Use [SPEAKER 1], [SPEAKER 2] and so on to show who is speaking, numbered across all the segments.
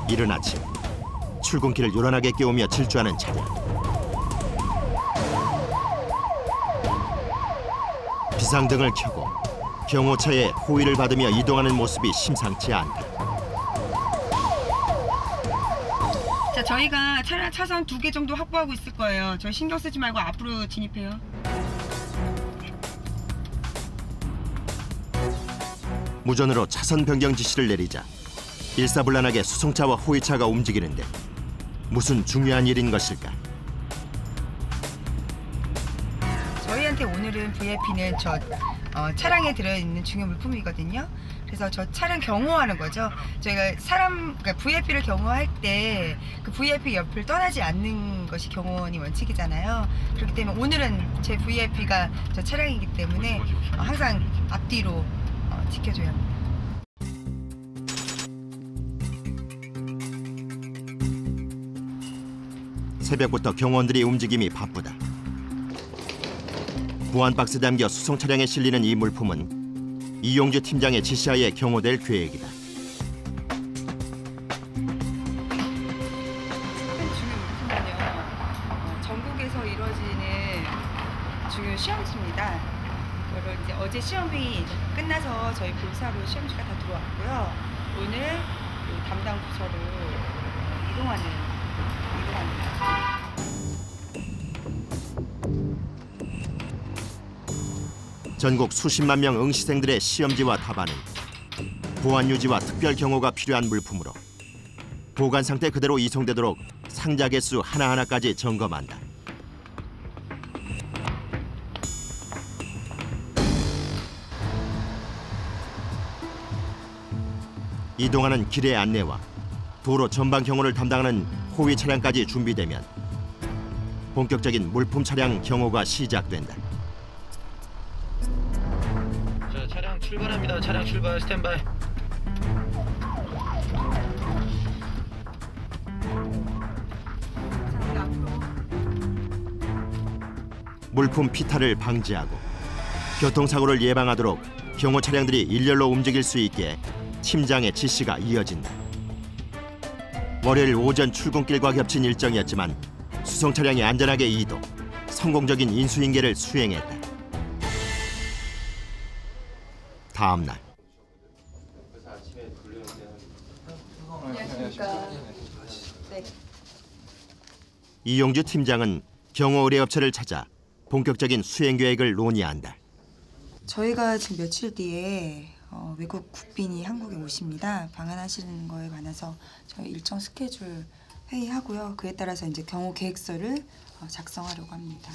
[SPEAKER 1] 이른 아침 출근길을 요란하게 깨우며 질주하는 차량. 비상등을 켜고 경호차에 호위를 받으며 이동하는 모습이 심상치 않다.
[SPEAKER 2] 자, 저희가 차량 차선 2개 정도 확보하고 있을 거예요. 저희 신경 쓰지 말고 앞으로 진입해요.
[SPEAKER 1] 무전으로 차선 변경 지시를 내리자 일사불란하게 수송차와 호위차가 움직이는데 무슨 중요한 일인 것일까?
[SPEAKER 2] 저희한테 오늘은 VIP는 저 차량에 들어있는 중요 물품이거든요. 그래서 저 차량 경호하는 거죠. 저희가 그러니까 VIP를 경호할 때 그 VIP 옆을 떠나지 않는 것이 경호원이 원칙이잖아요. 그렇기 때문에 오늘은 제 VIP가 저 차량이기 때문에 항상 앞뒤로 지켜줘야 합니다.
[SPEAKER 1] 새벽부터 경호원들의 움직임이 바쁘다. 보안 박스에 담겨 수송 차량에 실리는 이 물품은 이용주 팀장의 지시하에 경호될 계획이다.
[SPEAKER 2] 전국에서 이루어지는 중요 시험지입니다. 그걸 이제 어제 시험이 끝나서 저희 본사로 시험지가 다 들어왔고요. 오늘 담당 부서로 이동합니다.
[SPEAKER 1] 전국 수십만 명 응시생들의 시험지와 답안은 보안 유지와 특별 경호가 필요한 물품으로 보관 상태 그대로 이송되도록 상자 개수 하나하나까지 점검한다. 이동하는 길의 안내와 도로 전방 경호를 담당하는 호위 차량까지 준비되면 본격적인 물품 차량 경호가 시작된다.
[SPEAKER 3] 자, 차량 출발합니다. 차량 출발 스탠바이.
[SPEAKER 1] 물품 피탈을 방지하고 교통사고를 예방하도록 경호 차량들이 일렬로 움직일 수 있게 팀장의 지시가 이어진다. 월요일 오전 출근길과 겹친 일정이었지만 수송 차량이 안전하게 이동, 성공적인 인수인계를 수행했다. 다음 날.
[SPEAKER 2] 안녕하십니까. 네.
[SPEAKER 1] 이용주 팀장은 경호 의뢰업체를 찾아 본격적인 수행 계획을 논의한다.
[SPEAKER 4] 저희가 지금 며칠 뒤에 외국 국빈이 한국에 오십니다. 방한하시는 거에 관해서 저희 일정 스케줄 회의하고요. 그에 따라서 이제 경호 계획서를 작성하려고 합니다.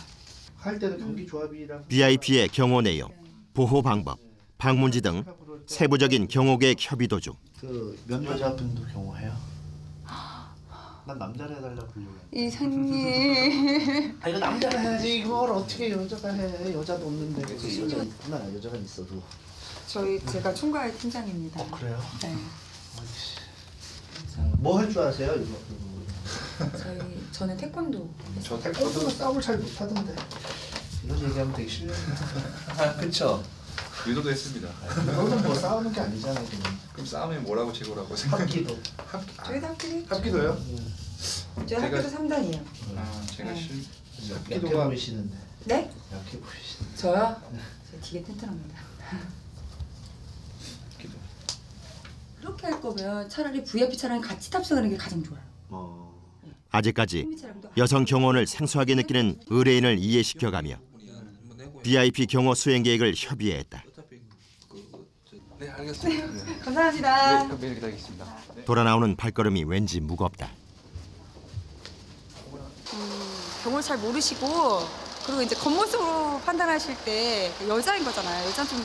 [SPEAKER 5] 할 때도 경기 조합이랑
[SPEAKER 1] VIP의 경호 내용, 보호 방법, 방문지 등 세부적인 경호 계획 협의도 중.
[SPEAKER 5] 그 면여자분도 경호해요? 난 남자를 해달라 불려요.
[SPEAKER 4] 이사님.
[SPEAKER 5] 아 이거 남자가 해야지 이걸 어떻게 여자가 해? 여자도 없는데 여자가 있구나. 여자가 있어도.
[SPEAKER 4] 제가 총괄 팀장입니다.
[SPEAKER 5] 그래요?
[SPEAKER 4] 네.
[SPEAKER 5] 뭐 할 줄 아세요 이거?
[SPEAKER 4] 저는 태권도.
[SPEAKER 5] 저 태권도 싸움을 잘 못하던데. 이런 얘기하면 되게 실례.
[SPEAKER 6] 그렇죠. 유도도 했습니다.
[SPEAKER 5] 이거는 뭐 싸우는 게 아니잖아요.
[SPEAKER 6] 그럼 싸움이 뭐라고 제거라고 생각해요?
[SPEAKER 5] 합기도.
[SPEAKER 4] 저희도 합기도.
[SPEAKER 6] 합기도요?
[SPEAKER 4] 저희 합기도 3단이에요.
[SPEAKER 6] 아, 제가
[SPEAKER 5] 약해 보이시는데.
[SPEAKER 4] 네?
[SPEAKER 5] 약해 보이시는데.
[SPEAKER 4] 저요? 제가 되게 튼튼합니다.
[SPEAKER 6] 합기도.
[SPEAKER 4] 그렇게 할 거면 차라리 VIP 차량에 같이 탑승하는 게 가장 좋아요.
[SPEAKER 1] 아직까지 여성 경호원을 생소하게 느끼는 의뢰인을 이해시켜가며 VIP 경호 수행 계획을 협의했다.
[SPEAKER 6] 네, 알겠습니다.
[SPEAKER 4] 감사합니다.
[SPEAKER 6] 네, 매일 기다리겠습니다.
[SPEAKER 1] 돌아 나오는 발걸음이 왠지 무겁다.
[SPEAKER 4] 경호를 잘 모르시고 그리고 이제 겉모습으로 판단하실 때 여자인 거잖아요. 여자는 좀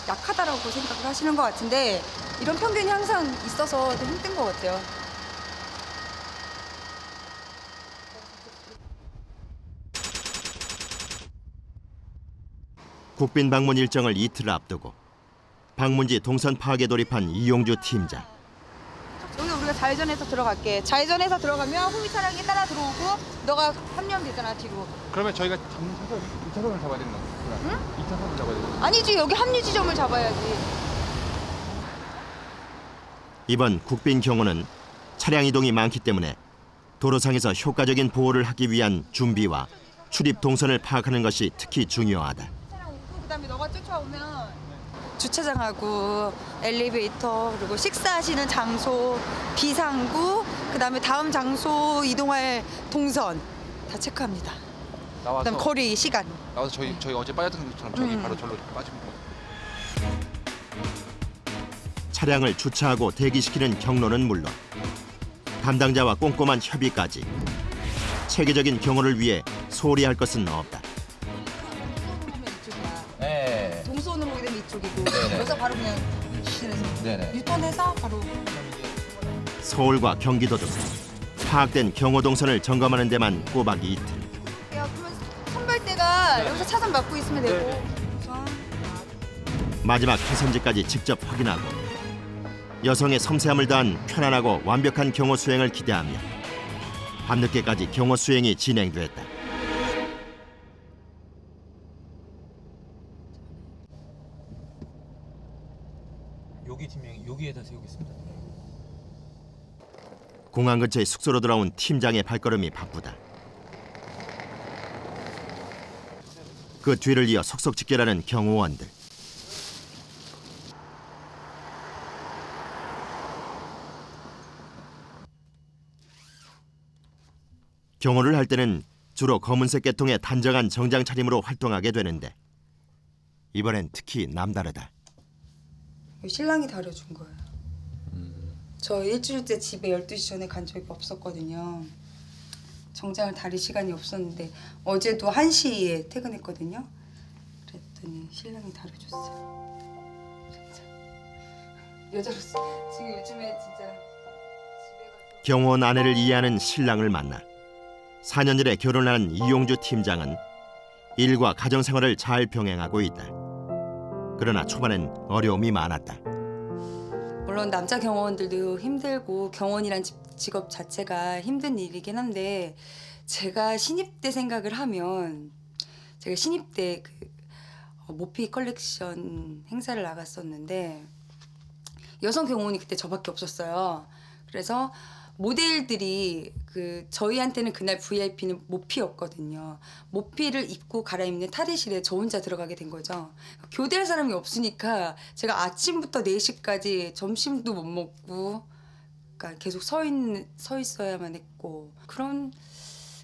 [SPEAKER 4] 약하다라고 생각을 하시는 것 같은데 이런 편견이 항상 있어서 좀 힘든 것 같아요.
[SPEAKER 1] 국빈 방문 일정을 이틀 앞두고 방문지 동선 파악에 돌입한 이용주 팀장.
[SPEAKER 4] 여기 우리가 좌회전해서 들어갈게. 좌회전해서 들어가면 호위 차량이 따라 들어오고 너가 합류하면 되잖아 뒤로.
[SPEAKER 6] 그러면 저희가 잡는 차선 2차선을 잡아야 되는 거야? 응? 2차선을 잡아야 되는 거야?
[SPEAKER 4] 아니지 여기 합류 지점을 잡아야지.
[SPEAKER 1] 이번 국빈 경호는 차량 이동이 많기 때문에 도로상에서 효과적인 보호를 하기 위한 준비와 출입 동선을 파악하는 것이 특히 중요하다.
[SPEAKER 4] 그다음에 너가 쫓아오면 주차장하고 엘리베이터 그리고 식사하시는 장소, 비상구, 그다음에 다음 장소 이동할 동선 다 체크합니다.
[SPEAKER 6] 나와서
[SPEAKER 4] 그다음 거리, 시간.
[SPEAKER 6] 나와서 저희 어제 빠졌던 것처럼 저기 바로 절로 빠지면 돼요.
[SPEAKER 1] 차량을 주차하고 대기시키는 경로는 물론 담당자와 꼼꼼한 협의까지 체계적인 경호를 위해 소홀히 할 것은 없다.
[SPEAKER 7] 네.
[SPEAKER 4] 동선으로 보게 되면 이쪽이고
[SPEAKER 7] 네네.
[SPEAKER 4] 여기서 바로 그냥 유턴해서
[SPEAKER 7] 네네.
[SPEAKER 4] 유턴해서 바로
[SPEAKER 1] 서울과 경기도 등 파악된 경호 동선을 점검하는 데만 꼬박 이틀.
[SPEAKER 4] 야, 그러면 선발대가 여기서 차선 막고 있으면 되고.
[SPEAKER 1] 마지막 해선지까지 직접 확인하고 여성의 섬세함을 다한 편안하고 완벽한 경호 수행을 기대하며 밤늦게까지 경호 수행이 진행됐다.
[SPEAKER 7] 여기 팀명 여기에다 세우겠습니다.
[SPEAKER 1] 공항 근처의 숙소로 돌아온 팀장의 발걸음이 바쁘다. 그 뒤를 이어 속속 직결하는 경호원들. 경호를 할 때는 주로 검은색 계통의 단정한 정장 차림으로 활동하게 되는데 이번엔 특히 남다르다.
[SPEAKER 4] 신랑이 다려준 거예요. 저 일주일째 집에 12시 전에 간 적이 없었거든요. 정장을 다릴 시간이 없었는데 어제도 1시에 퇴근했거든요. 그랬더니 신랑이 다려줬어요. 진짜. 여자로서 지금 요즘에 진짜 집에 가서
[SPEAKER 1] 경호원 아내를 이해하는 신랑을 만나 4년 전에 결혼한 이용주 팀장은 일과 가정생활을 잘 병행하고 있다. 그러나 초반엔 어려움이 많았다.
[SPEAKER 4] 물론 남자 경호원들도 힘들고 경호원이란 직업 자체가 힘든 일이긴 한데 제가 신입 때 생각을 하면 제가 신입 때 그 모피 컬렉션 행사를 나갔었는데 여성 경호원이 그때 저밖에 없었어요. 그래서 모델들이 저희한테는 그날 VIP는 모피였거든요. 모피를 입고 갈아입는 탈의실에 저 혼자 들어가게 된 거죠. 교대할 사람이 없으니까 제가 아침부터 4시까지 점심도 못 먹고 그러니까 계속 서 있어야만 했고 그런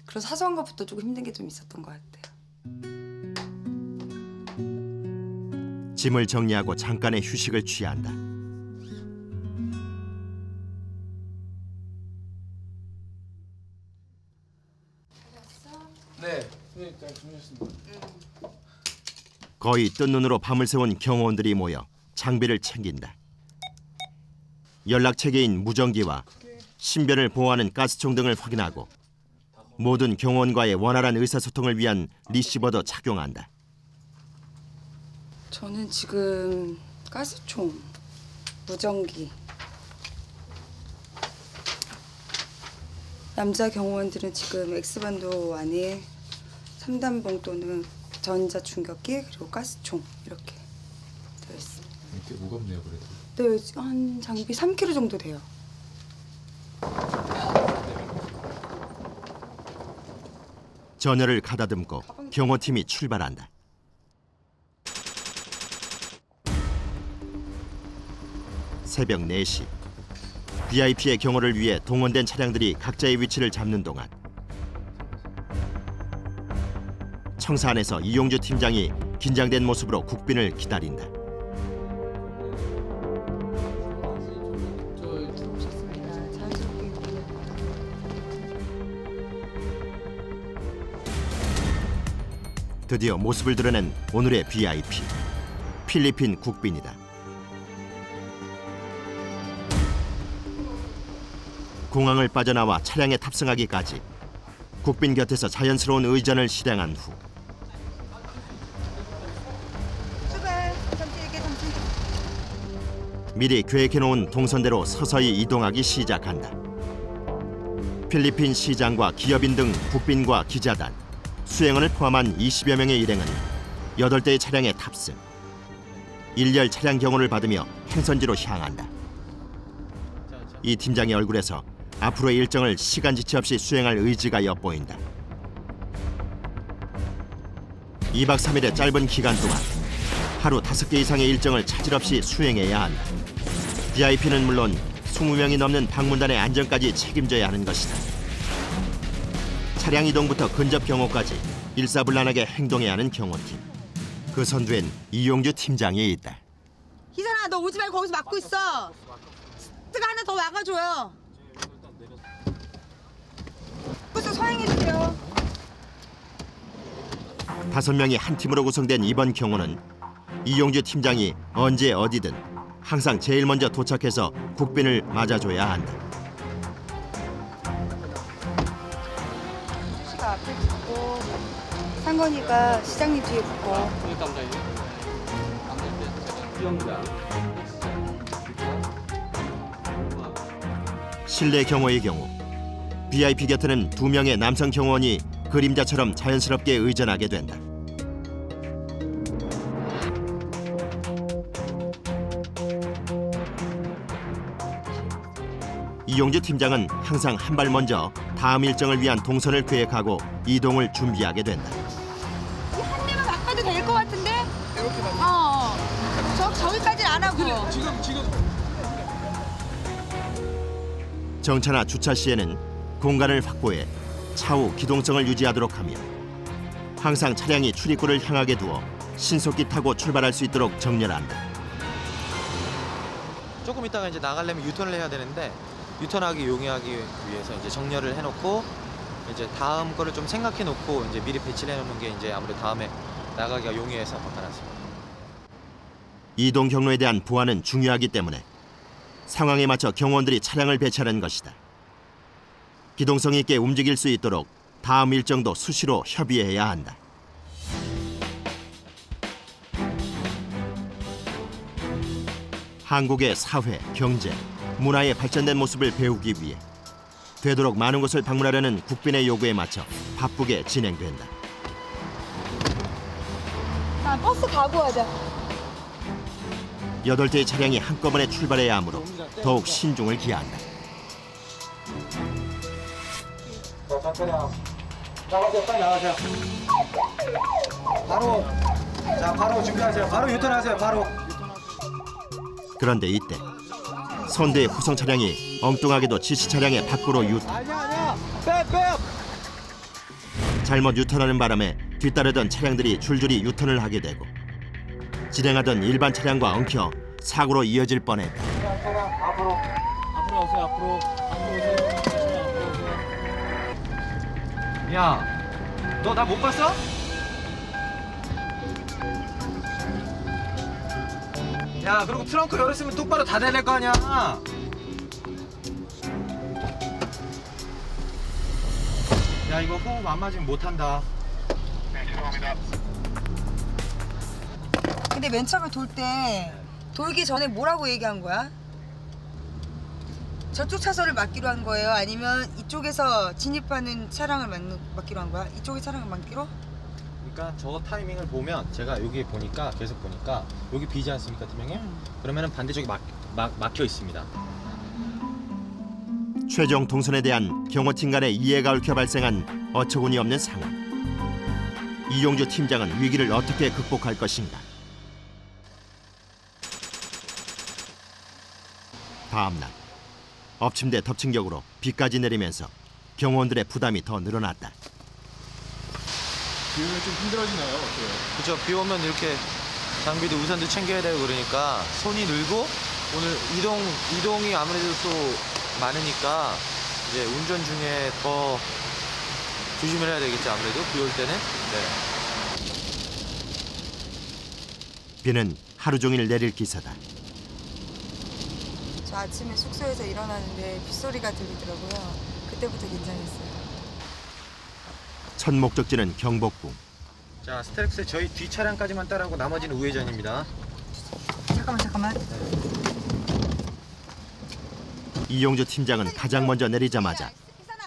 [SPEAKER 4] 사소한 것부터 조금 힘든 게 좀 있었던 것 같아요.
[SPEAKER 1] 짐을 정리하고 잠깐의 휴식을 취한다.
[SPEAKER 6] 네. 네, 잘 주무셨습니다.
[SPEAKER 1] 거의 뜬 눈으로 밤을 새운 경호원들이 모여 장비를 챙긴다. 연락체계인 무전기와 신변을 보호하는 가스총 등을 확인하고 모든 경호원과의 원활한 의사소통을 위한 리시버도 착용한다.
[SPEAKER 4] 저는 지금 가스총, 무전기. 남자 경호원들은 지금 X반도 안에 3단봉 또는 전자충격기 그리고 가스총 이렇게 되어 있습니다.
[SPEAKER 6] 꽤 무겁네요, 그래도.
[SPEAKER 4] 네, 한 장비 3kg 정도 돼요.
[SPEAKER 1] 전열을 가다듬고 경호팀이 출발한다. 새벽 4시. VIP의 경호를 위해 동원된 차량들이 각자의 위치를 잡는 동안 청사 안에서 이용주 팀장이 긴장된 모습으로 국빈을 기다린다.
[SPEAKER 4] 들어오셨습니다. 자연스럽게.
[SPEAKER 1] 드디어 모습을 드러낸 오늘의 VIP. 필리핀 국빈이다. 공항을 빠져나와 차량에 탑승하기까지 국빈 곁에서 자연스러운 의전을 실행한 후
[SPEAKER 4] 출발. 잠시.
[SPEAKER 1] 미리 계획해놓은 동선대로 서서히 이동하기 시작한다. 필리핀 시장과 기업인 등 국빈과 기자단, 수행원을 포함한 20여 명의 일행은 8대의 차량에 탑승. 일렬 차량 경호를 받으며 행선지로 향한다. 이 팀장의 얼굴에서 앞으로의 일정을 시간 지체 없이 수행할 의지가 엿보인다. 2박 3일의 짧은 기간 동안 하루 5개 이상의 일정을 차질 없이 수행해야 한다. VIP는 물론 20명이 넘는 방문단의 안전까지 책임져야 하는 것이다. 차량 이동부터 근접 경호까지 일사불란하게 행동해야 하는 경호팀. 그 선두엔 이용주 팀장이 있다.
[SPEAKER 8] 희선아, 너 오지 말고 거기서 막고 있어. 스트가 하나 더 막아줘요.
[SPEAKER 2] 버스 서행해주세요.
[SPEAKER 1] 5명이 한 팀으로 구성된 이번 경호는 이용주 팀장이 언제 어디든 항상 제일 먼저 도착해서 국빈을 맞아줘야 한다.
[SPEAKER 2] 수시가 앞에 붙고 상건이가 시장님 뒤에 붙고.
[SPEAKER 1] 실내 경호의 경우 VIP 곁에는 2명의 남성 경호원이 그림자처럼 자연스럽게 의존하게 된다. 이용주 팀장은 항상 한 발 먼저 다음 일정을 위한 동선을 계획하고 이동을 준비하게 된다.
[SPEAKER 8] 한 대만 막아도 될 것 같은데? 이렇게 막. 저기까지는 안 하고.
[SPEAKER 6] 지금
[SPEAKER 1] 정차나 주차 시에는 공간을 확보해 차후 기동성을 유지하도록 하며 항상 차량이 출입구를 향하게 두어 신속히 타고 출발할 수 있도록 정렬한다.
[SPEAKER 7] 조금 있다가 이제 나가려면 유턴을 해야 되는데 유턴하기 용이하기 위해서 이제 정렬을 해놓고 이제 다음 거를 좀 생각해 놓고 이제 미리 배치를 해놓는 게 이제 아무래도 다음에 나가기가 용이해서 바꿔놨습니다.
[SPEAKER 1] 이동 경로에 대한 보안은 중요하기 때문에 상황에 맞춰 경호원들이 차량을 배치하는 것이다. 기동성 있게 움직일 수 있도록 다음 일정도 수시로 협의해야 한다. 한국의 사회, 경제, 문화의 발전된 모습을 배우기 위해 되도록 많은 곳을 방문하려는 국빈의 요구에 맞춰 바쁘게 진행된다.
[SPEAKER 8] 자, 버스 가고 하자.
[SPEAKER 1] 8대의 차량이 한꺼번에 출발해야 하므로 더욱 신중을 기한다.
[SPEAKER 7] 나가세요, 빨리 나가세요. 바로 준비하세요. 바로 유턴하세요. 바로.
[SPEAKER 1] 그런데 이때 선대의 후성 차량이 엉뚱하게도 지시 차량의 밖으로 유턴.
[SPEAKER 7] 아니야. 빼.
[SPEAKER 1] 잘못 유턴하는 바람에 뒤따르던 차량들이 줄줄이 유턴을 하게 되고 진행하던 일반 차량과 엉켜 사고로 이어질 뻔했다.
[SPEAKER 7] 앞으로 오세요. 앞으로 오세요. 야, 너 나 못 봤어? 야, 그리고 트렁크 열었으면 똑바로 닫아야 될 거 아니야. 야, 이거 호흡 안 맞으면 못 한다. 네, 죄송합니다.
[SPEAKER 2] 근데 맨 처음에 돌 때 돌기 전에 뭐라고 얘기한 거야? 저쪽 차선을 막기로 한 거예요? 아니면 이쪽에서 진입하는 차량을 막기로 한 거야? 이쪽의 차량을 막기로?
[SPEAKER 7] 그러니까 저 타이밍을 보면 제가 여기 보니까 계속 보니까 여기 비지 않습니까, 팀장님? 그러면은 반대쪽이 막혀 있습니다.
[SPEAKER 1] 최종 동선에 대한 경호팀 간의 이해가 얽혀 발생한 어처구니 없는 상황. 이용주 팀장은 위기를 어떻게 극복할 것인가? 다음 날 엎침대 덮친 격으로 비까지 내리면서 경호원들의 부담이 더 늘어났다.
[SPEAKER 6] 비 오면 좀 힘들어지나요? 어때요?
[SPEAKER 7] 그렇죠. 비 오면 이렇게 장비도 우산도 챙겨야 되고 그러니까 손이 늘고 오늘 이동이 아무래도 또 많으니까 이제 운전 중에 더 조심을 해야 되겠죠. 아무래도 비 올 때는. 네.
[SPEAKER 1] 비는 하루 종일 내릴 기세다.
[SPEAKER 2] 저 아침에 숙소에서 일어나는데 빗소리가 들리더라고요. 그때부터 긴장했어요.
[SPEAKER 1] 첫 목적지는 경복궁.
[SPEAKER 7] 자, 스텔렉스 저희 뒤 차량까지만 따라하고 나머지는 우회전입니다.
[SPEAKER 2] 잠깐만.
[SPEAKER 1] 이용주 팀장은 가장 먼저 내리자마자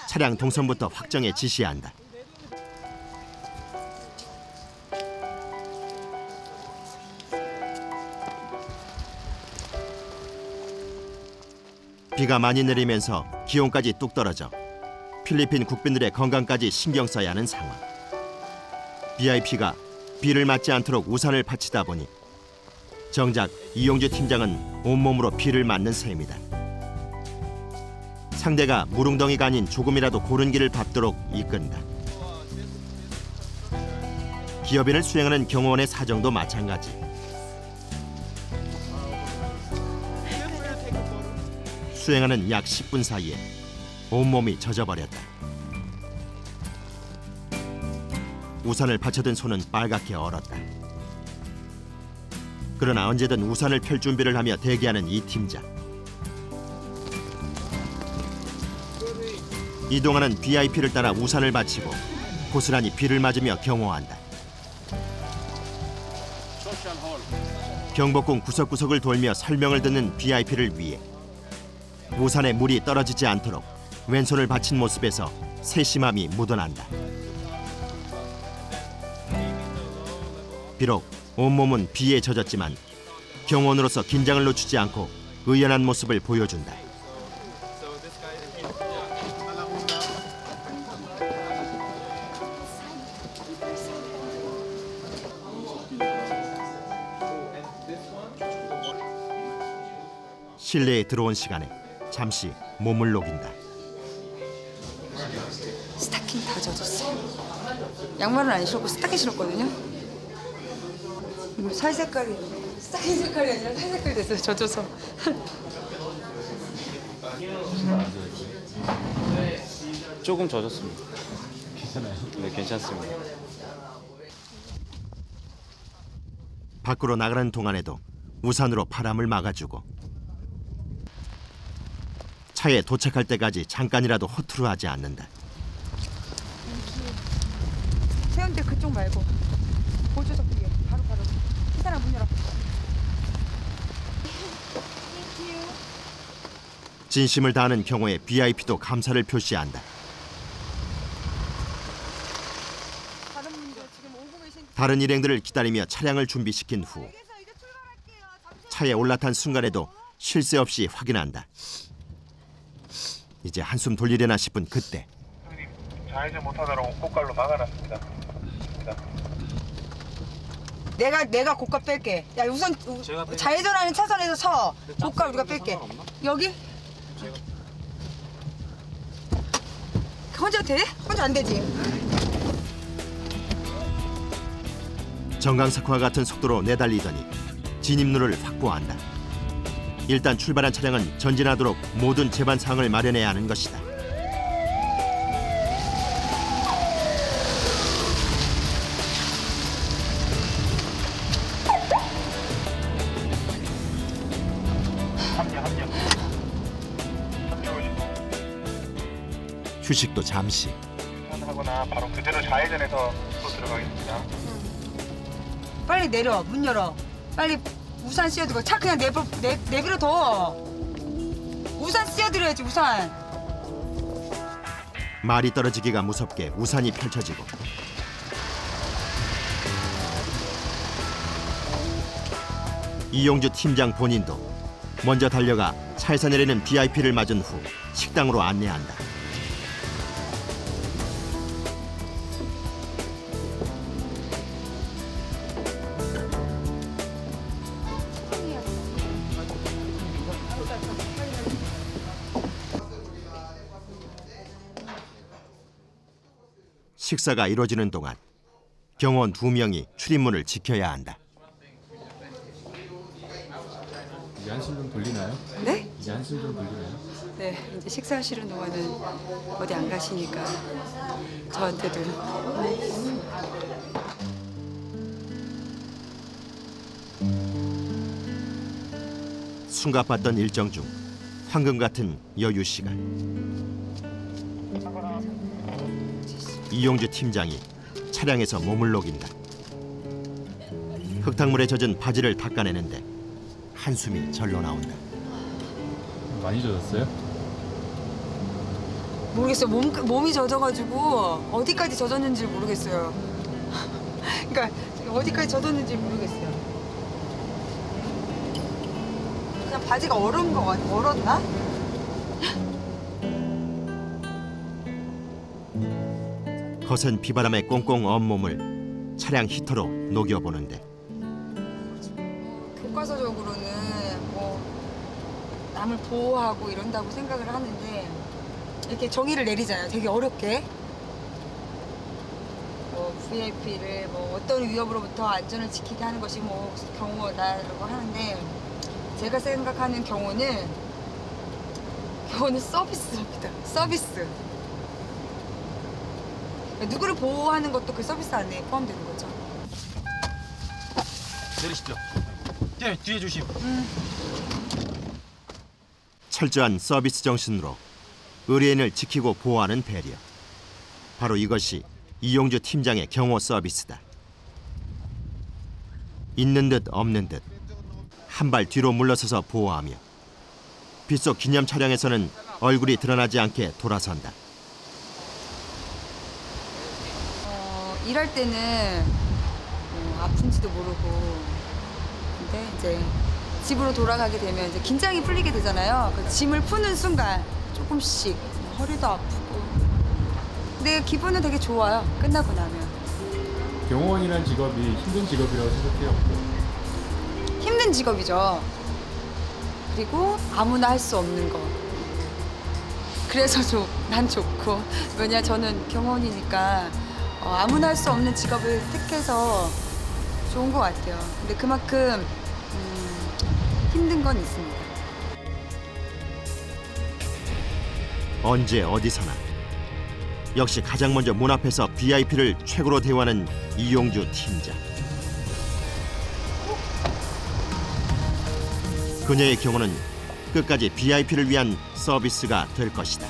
[SPEAKER 1] 차량 동선부터 확정해 지시한다. 비가 많이 내리면서 기온까지 뚝 떨어져 필리핀 국민들의 건강까지 신경 써야 하는 상황. BIP가 비를 맞지 않도록 우산을 받치다 보니 정작 이용주 팀장은 온몸으로 비를 맞는 셈이다. 상대가 무릉덩이가 아닌 조금이라도 고른 길을 밟도록 이끈다. 기업인을 수행하는 경호원의 사정도 마찬가지. 수행하는 약 10분 사이에 온몸이 젖어버렸다. 우산을 받쳐든 손은 빨갛게 얼었다. 그러나 언제든 우산을 펼 준비를 하며 대기하는 이 팀장. 이동하는 BIP를 따라 우산을 받치고 고스란히 비를 맞으며 경호한다. 경복궁 구석구석을 돌며 설명을 듣는 BIP를 위해 우산에 물이 떨어지지 않도록 왼손을 받친 모습에서 세심함이 묻어난다. 비록 온몸은 비에 젖었지만 경호원으로서 긴장을 늦추지 않고 의연한 모습을 보여준다. 실내에 들어온 시간에 잠시 몸을 녹인다.
[SPEAKER 4] 스타킹 다 젖었어요. 양말은 안 신었고 스타킹 신었거든요. 이거 살 색깔이 스타킹 색깔이 아니라 살 색깔이 됐어요. 젖어서.
[SPEAKER 7] 조금 젖었습니다. 괜찮아요? 네, 괜찮습니다.
[SPEAKER 1] 밖으로 나가는 동안에도 우산으로 바람을 막아주고 차에 도착할 때까지 잠깐이라도 허투루하지 않는다.
[SPEAKER 4] 세운대 그쪽 말고 보조석 뒤에 바로 이 사람 문 열어.
[SPEAKER 1] 진심을 다하는 경우에 BIP도 감사를 표시한다. 다른 일행들을 기다리며 차량을 준비시킨 후 차에 올라탄 순간에도 쉴 새 없이 확인한다. 이제 한숨 돌리려나 싶은 그때
[SPEAKER 9] 좌회전 못하도록 고깔로 막아놨습니다.
[SPEAKER 2] 내가 고가 뺄게. 야 우선 좌회전하는 차선에서 서. 고가 우리가 뺄게. 여기? 혼자 돼? 혼자 안 되지?
[SPEAKER 1] 정강석화 같은 속도로 내달리더니 진입로를 확보한다. 일단 출발한 차량은 전진하도록 모든 제반 사항을 마련해야 하는 것이다. 휴식도 잠시.
[SPEAKER 9] 하거나 바로 그대로 좌회전해서 또 들어가겠습니다.
[SPEAKER 2] 빨리 내려. 문 열어. 빨리 우산 씌워두고 차 그냥 내비로 둬. 우산 씌워드려야지 우산.
[SPEAKER 1] 말이 떨어지기가 무섭게 우산이 펼쳐지고 이용주 팀장 본인도 먼저 달려가 차에서 내리는 BIP를 맞은 후 식당으로 안내한다. 식사가 이루어지는 동안 경호원 2명이 출입문을 지켜야 한다.
[SPEAKER 6] 이제 한숨 좀 돌리나요?
[SPEAKER 4] 네?
[SPEAKER 6] 이제 한숨 좀 돌리나요?
[SPEAKER 4] 네, 이제 식사하시는 동안은 어디 안 가시니까 저한테도
[SPEAKER 1] 숨가빴던 일정 중 황금 같은 여유 시간. 이용주 팀장이 차량에서 몸을 녹인다. 흙탕물에 젖은 바지를 닦아내는데 한숨이 절로 나온다.
[SPEAKER 6] 많이 젖었어요?
[SPEAKER 4] 모르겠어요. 몸이 젖어가지고 어디까지 젖었는지 모르겠어요. 그러니까 어디까지 젖었는지 모르겠어요. 그냥 바지가 얼었나?
[SPEAKER 1] 거센 비바람에 꽁꽁 언 몸을 차량 히터로 녹여보는데
[SPEAKER 4] 교과서적으로는 뭐 남을 보호하고 이런다고 생각을 하는데 이렇게 정의를 내리잖아요. 되게 어렵게. 뭐 VIP를 뭐 어떤 위협으로부터 안전을 지키게 하는 것이 뭐 경호다라고 하는데 제가 생각하는 경호는 서비스입니다. 서비스. 누구를 보호하는 것도 그 서비스 안에 포함되는 거죠.
[SPEAKER 7] 내리십시오. 네, 뒤에 조심.
[SPEAKER 1] 철저한 서비스 정신으로 의뢰인을 지키고 보호하는 배려. 바로 이것이 이용주 팀장의 경호 서비스다. 있는 듯 없는 듯 한 발 뒤로 물러서서 보호하며 빗속 기념 촬영에서는 얼굴이 드러나지 않게 돌아선다.
[SPEAKER 4] 일할 때는 아픈지도 모르고 근데 이제 집으로 돌아가게 되면 이제 긴장이 풀리게 되잖아요. 그 짐을 푸는 순간 조금씩 허리도 아프고 근데 기분은 되게 좋아요. 끝나고 나면.
[SPEAKER 6] 경호원이라는 직업이 힘든 직업이라고 생각해요.
[SPEAKER 4] 힘든 직업이죠. 그리고 아무나 할 수 없는 거. 그래서 난 좋고 왜냐 저는 경호원이니까 아무나 할 수 없는 직업을 택해서 좋은 것 같아요. 근데 그만큼 힘든 건 있습니다.
[SPEAKER 1] 언제 어디서나 역시 가장 먼저 문 앞에서 VIP를 최고로 대우하는 이용주 팀장. 그녀의 경우는 끝까지 VIP를 위한 서비스가 될 것이다.